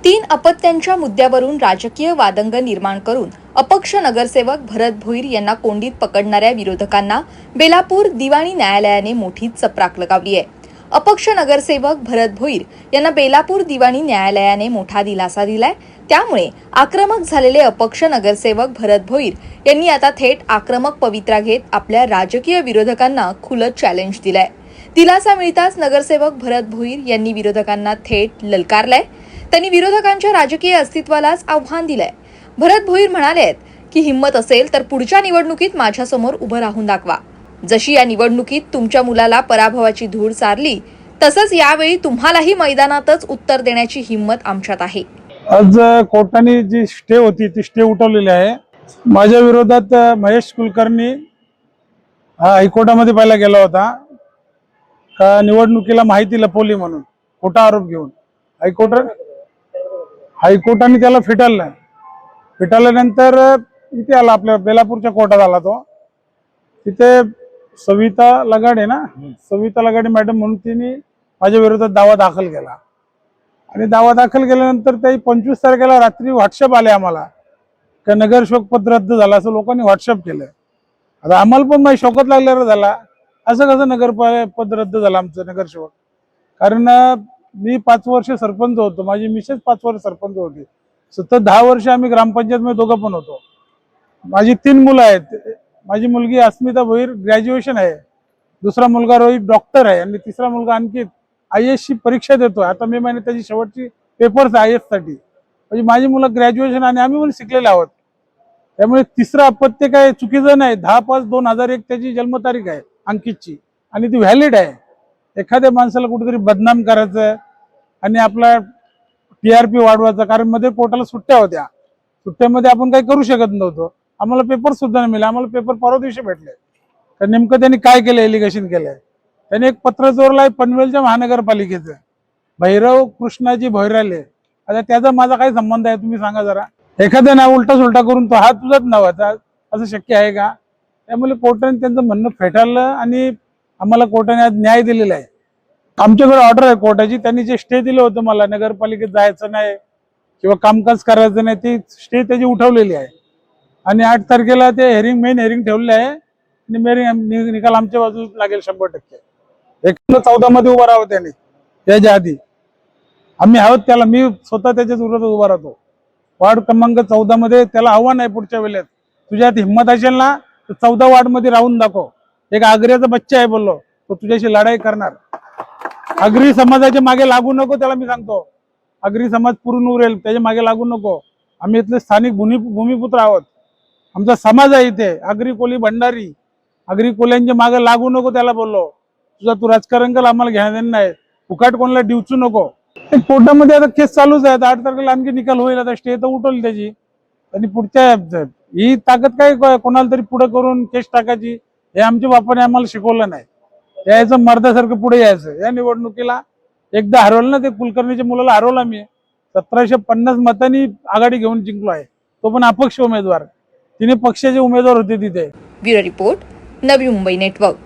तीन अपत्यांच्या मुद्द्यावरून राजकीय वादंग निर्माण करून अपक्ष नगरसेवक भरत भोईर यांना कोंडीत पकडणाऱ्या विरोधकांना बेलापूर दिवाणी न्यायालयाने मोठी चपराक लगावली आहे। अपक्ष नगरसेवक भरत भोईर यांना बेलापूर दिवाणी न्यायालयाने मोठा दिलासा दिलाय। त्यामुळे आक्रमक झालेले अपक्ष नगरसेवक भरत भोईर यांनी आता थेट आक्रमक पवित्रा घेत आपल्या राजकीय विरोधकांना खुलं चॅलेंज दिलंय। दिलासा मिळताच नगरसेवक भरत भोईर यांनी विरोधकांना थेट ललकारलंय। त्यांनी विरोधकांच्या राजकीय अस्तित्वालाच आव्हान दिलंय। भरत भोईर म्हणाले की हिम्मत असेल तर पुढच्या निवडणुकीत माझ्यासमोर उभं राहून दाखवा। जशी या निवडणुकीत तुमच्या मुलाला पराभवाची धूळ सारली तसंच यावेळी तुम्हालाही मैदानातच उत्तर देण्याची हिम्मत आमच्यात आहे। आज कोर्टाने जी स्टे होती ती स्टे उठवलेली आहे। माझ्या विरोधात महेश कुलकर्णी हायकोर्टामध्ये पहिला गेला होता का निवडणुकीला माहिती लपवली म्हणून खोटा आरोप घेऊन हायकोर्टाने त्याला फिटाळल्यानंतर इथे आला, आपल्या बेलापूरच्या कोर्टात आला। तो तिथे सविता लगाडे मॅडम म्हणून तिने माझ्या विरोधात दावा दाखल केला आणि दावा दाखल केल्यानंतर त्याही 25 तारखेला रात्री व्हॉट्सअप आले आम्हाला का नगरसेवक पद रद्द झाला असं लोकांनी व्हॉट्सअप केलं। आता आम्हाला पण माझी शोकत लागल्यावर झाला, असं कसं पद रद्द झालं आमचं नगरसेवक। कारण मी 5 वर्ष सरपंच होतो, माझी मिसेस 5 वर्ष सरपंच होती, सतत 10 वर्ष आम्ही ग्रामपंचायत मध्ये दोघं पण होतो। माझी 3 मुलं आहेत। माझी मुलगी अस्मिता भोईर ग्रॅज्युएशन आहे, दुसरा मुलगा रोहित डॉक्टर आहे आणि तिसरा मुलगा अंकित IAS ची परीक्षा देतोय। आता मे महिन्यात त्याची शेवटची पेपर्स IAS साठी। म्हणजे माझी मुलं ग्रॅज्युएशन आणि आम्ही पण शिकलेले आहोत। त्यामुळे तिसरं अपत्य काय चुकीचं नाही। 10/5/2001 त्याची जन्मतारीख आहे अंकितची आणि ती व्हॅलिड आहे। एखाद्या माणसाला कुठेतरी बदनाम करायचं आणि आपला TRP वाढवायचा, कारण मध्ये कोर्टाला सुट्ट्या होत्या, सुट्ट्यामध्ये आपण काही करू शकत नव्हतो। आम्हाला पेपर सुद्धा नाही मिळाले, आम्हाला पेपर परवा दिवशी भेटले। तर नेमकं त्यांनी काय केलं, एलिगेशन केलंय त्यांनी। एक पत्र चोरलंय पनवेलच्या महानगरपालिकेचं, भैरव कृष्णाजी भोईराले। आता त्याचा माझा काय संबंध आहे तुम्ही सांगा जरा। एखाद्या नाव उलटा सुलटा करून तो हा तुझाच नावाचा असं शक्य आहे का? त्यामुळे कोर्टाने त्यांचं म्हणणं फेटाळलं आणि आम्हाला कोर्टाने आज न्याय दिलेला आहे। आमच्याकडे ऑर्डर आहे कोर्टाची, त्यांनी जे स्टे दिलं होतं मला नगरपालिकेत जायचं नाही किंवा कामकाज करायचं नाही, ती स्टे त्याची उठवलेली आहे आणि 8 तारखेला ते मेन हेरिंग ठेवले आहे आणि निकाल आमच्या बाजूला लागेल 100%। 14 मध्ये उभा राहावं त्याने, त्याच्या आधी आम्ही आहोत त्याला, मी स्वतः त्याच्याच विरोधात उभा राहतो। वार्ड क्रमांक 14 मध्ये त्याला आव्हान आहे, पुढच्या वेळेत तुझ्यात हिंमत असेल ना तर 14 वार्ड मध्ये राहून दाखव। एक आग्र्याचा बच्चा आहे बोललो, तो तुझ्याशी लढाई करणार। आगरी समाजाच्या मागे लागू नको, त्याला मी सांगतो। आगरी समाज पुरून उरेल, त्याच्या मागे लागू नको। आम्ही इथले स्थानिक भूमिपुत्र आहोत, आमचा समाज आहे इथे आगरी कोली भंडारी। आगरी कोल्यांच्या मागे लागू नको त्याला बोललो। तुझा तू राजकारण कर, आम्हाला घेणं नाही, फुकाट कोणाला डिवचू नको। कोर्टामध्ये आता केस चालूच आहे, 8 तारखेला आणखी निकाल होईल। आता स्टे तर उठवली त्याची आणि पुढच्या ही ताकद काय कोणाला तरी पुढे करून केस टाकायची, हे आमच्या बापाने आम्हाला शिकवलं नाही। यायचं मर्दासारखं पुढे यायचं। या निवडणुकीला एकदा हरवलं ना, ते कुलकर्णीच्या मुलाला हरवला मी, 1750 मतांनी आघाडी घेऊन जिंकलो आहे, तो पण अपक्ष उमेदवार। तिने पक्षाचे उमेदवार होते तिथे। Bureau report, Navi Mumbai network.